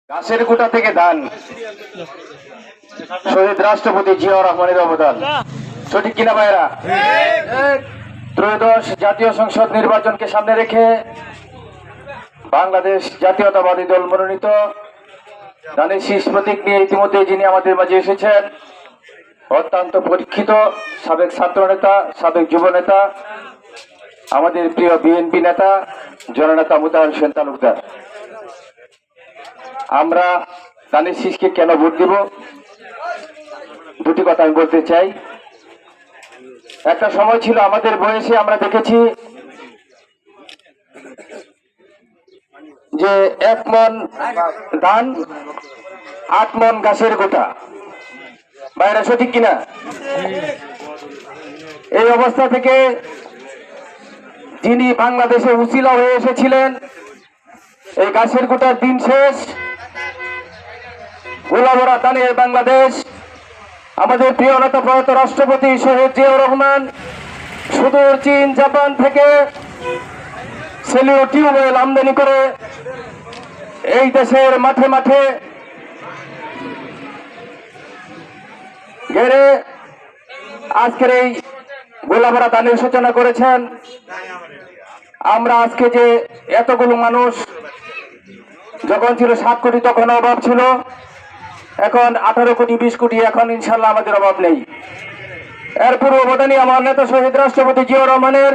গাছের গোটা থেকে ধান, শহীদ রাষ্ট্রপতি জিয়াউর রহমানের অবদান। সঠিক কিনা ভাইরা? ত্রয়োদশ জাতীয় সংসদ নির্বাচনকে সামনে রেখে বাংলাদেশ জাতীয়তাবাদী দল মনোনীত ধানের শীষ প্রতীক নিয়ে ইতিমধ্যে যিনি আমাদের মাঝে এসেছেন, অত্যন্ত পরীক্ষিত সাবেক ছাত্র নেতা, সাবেক যুব নেতা, আমাদের প্রিয় বিএনপি নেতা জননেতা মোতাহার হোসেন তালুকদার। আমরা ধানের শীষকে কেন ভোট দিব, দুটি কথা আমি বলতে চাই। একটা সময় ছিল আমাদের বয়সে আমরা দেখেছি যে 1 মণ ধান 8 মণ গাছের গোটা। বাইরে সঠিক কিনা? এই অবস্থা থেকে যিনি বাংলাদেশে উসিলা হয়ে এসেছিলেন, এই গাছের গোটার দিন শেষ, গোলাভরা ধানের বাংলাদেশ, আমাদের প্রিয় নেতা প্রয়াত রাষ্ট্রপতি শহীদ জিয়াউর রহমান সুদূর চীন জাপান থেকে সেলিও টিউবওয়েল আমদানি করে এই দেশের মাঠে মাঠে গেড়ে আজকের এই গোলাভরা ধানের সূচনা করেছেন। আমরা আজকে যে এতগুলো মানুষ, যখন ছিল 7 কোটি তখন অভাব ছিল, এখন 18 কোটি 20 কোটি, এখন ইনশাল্লাহ আমাদের অভাব নেই। এর পূর্ব অবদানী আমার নেতা শহীদ রাষ্ট্রপতি জিয়াউর রহমানের।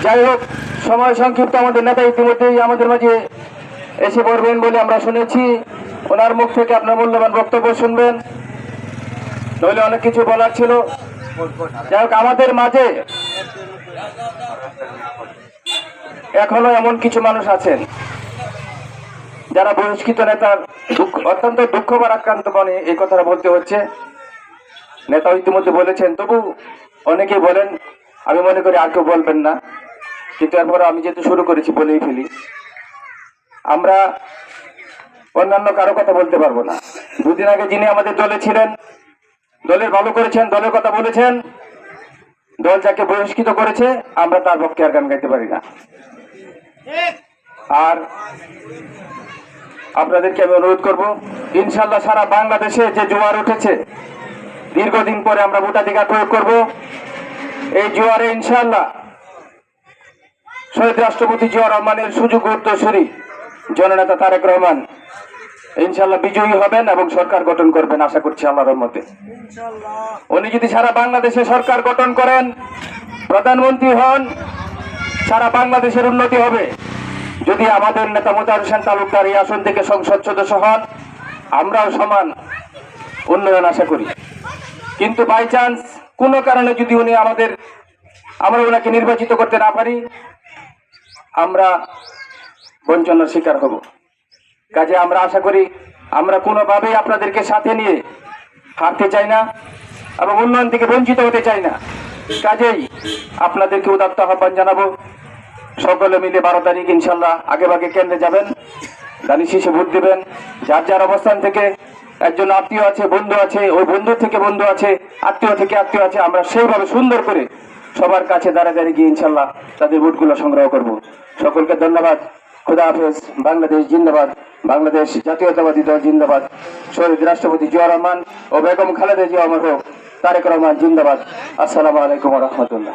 যাই হোক, সময় সংক্ষিপ্ত, আমাদের নেতা ইতিমধ্যেই আমাদের মাঝে এসে পড়বেন বলে আমরা শুনেছি। ওনার মুখ থেকে আপনার মূল্যবান বক্তব্য শুনবেন, নইলে অনেক কিছু বলার ছিল। যাই হোক, আমাদের মাঝে এখনো এমন কিছু মানুষ আছেন যারা বহিষ্কৃত নেতার অত্যন্ত দুঃখ ভারাক্রান্ত মনে এই কথাটা বলতে হচ্ছে। নেতা ইতিমধ্যে বলেছেন, তবু অনেকেই বলেন, আমি মনে করি আর কেউ বলবেন না, কিন্তু এরপরে আমি যেহেতু শুরু করেছি বলেই ফেলি। আমরা অন্যান্য কারো কথা বলতে পারবো না। দুদিন আগে যিনি আমাদের দলে ছিলেন, দলের ভালো করেছেন, দলের কথা বলেছেন, দল যাকে বহিষ্কৃত করেছে আমরা তার পক্ষে আর গান গাইতে পারি না। আর আপনাদেরকে আমি অনুরোধ করবো, ইনশাল্লাহ সারা বাংলাদেশে যে জোয়ার উঠেছে, দীর্ঘদিন পরে আমরা ভোটাধিকার প্রয়োগ করব। এই জোয়ারে ইনশাল্লাহ শহীদ রাষ্ট্রপতি জিয়াউর রহমানের সুযোগ্য উত্তরসূরি জননেতা তারেক রহমান ইনশাল্লাহ বিজয়ী হবেন এবং সরকার গঠন করবেন, আশা করছি আল্লাহর রহমতে। উনি যদি সারা বাংলাদেশে সরকার গঠন করেন, প্রধানমন্ত্রী হন, সারা বাংলাদেশের উন্নতি হবে। যদি আমাদের নেতা মোতাহার হোসেন তালুকদার এই আসন থেকে সংসদ সদস্য হন, আমরাও সমান উন্নয়ন আশা করি। কিন্তু বাই চান্স কোনো কারণে যদি উনি আমরা ওনাকে নির্বাচিত করতে না পারি, আমরা বঞ্চনার শিকার হব। কাজে আমরা আশা করি, আমরা কোনোভাবেই আপনাদেরকে সাথে নিয়ে হারতে চাই না এবং উন্নয়ন থেকে বঞ্চিত হতে চাই না। কাজেই আপনাদেরকে উদাত্ত আহ্বান জানাবো, সকলে মিলে 12 তারিখ ইনশাল্লাহ আগে ভাগে কেন্দ্রে যাবেন, ধানের শীষে ভোট দেবেন। যার যার অবস্থান থেকে একজন আত্মীয় আছে, বন্ধু আছে, ওই বন্ধুর থেকে বন্ধু আছে, আত্মীয় থেকে আত্মীয় আছে, আমরা সেইভাবে সুন্দর করে সবার কাছে দাঁড়িয়ে গিয়ে ইনশাল্লাহ তাদের ভোটগুলো সংগ্রহ করব। সকলকে ধন্যবাদ। খুদা হাফেজ। বাংলাদেশ জিন্দাবাদ। বাংলাদেশ জাতীয়তাবাদী দল জিন্দাবাদ। শহীদ রাষ্ট্রপতি জিয়াউর রহমান ও বেগম খালেদা জিয়া অমর হোক। তারেক রহমান জিন্দাবাদ। আসসালামু আলাইকুম ওয়া রাহমাতুল্লাহ।